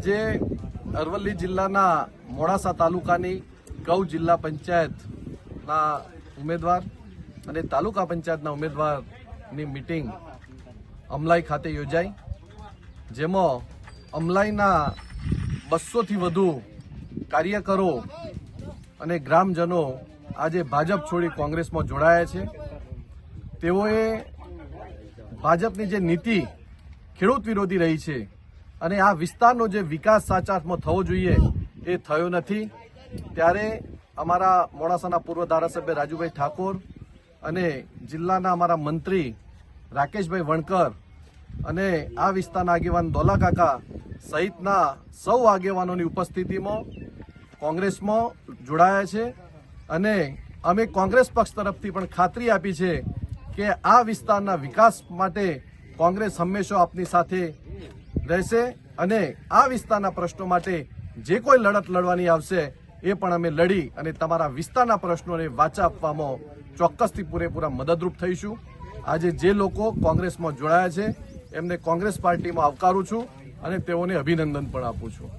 આજે અરવલ્લી જિલ્લાના મોડાસા તાલુકાની ગૌ જિલ્લા પંચાયતના ઉમેદવાર અને તાલુકા પંચાયતના ઉમેદવારની મીટિંગ અમલાઈ ખાતે યોજાઈ, જેમાં અમલાઈના 200થી વધુ કાર્યકરો અને ગ્રામજનો આજે ભાજપ છોડી કોંગ્રેસમાં જોડાયા છે। તેઓએ ભાજપની જે નીતિ ખેડૂત વિરોધી રહી છે અને આ વિસ્તારનો જે વિકાસ સાચા અર્થમાં થવો જોઈએ એ થયો નથી, ત્યારે અમારા મોડાસાના પૂર્વ ધારાસભ્ય રાજુભાઈ ઠાકોર અને જિલ્લાના અમારા મંત્રી રાકેશભાઈ વણકર અને આ વિસ્તારના આગેવાન દોલા કાકા સહિતના સૌ આગેવાનોની ઉપસ્થિતિમાં કોંગ્રેસમાં જોડાયા છે અને અમે કોંગ્રેસ પક્ષ તરફથી પણ ખાતરી આપી છે કે આ વિસ્તારના વિકાસ માટે કોંગ્રેસ હંમેશા આપની સાથે રહેશે અને આ વિસ્તારના પ્રશ્નો માટે જે કોઈ લડત લડવાની આવશે એ પણ અમે લડી અને તમારા વિસ્તારના પ્રશ્નોને વાચા આપવામાં ચોક્કસથી પૂરેપૂરા મદદરૂપ થઈશું। આજે જે લોકો કોંગ્રેસમાં જોડાયા છે એમને કોંગ્રેસ પાર્ટીમાં આવકારું છું અને તેઓને અભિનંદન પણ આપું છું।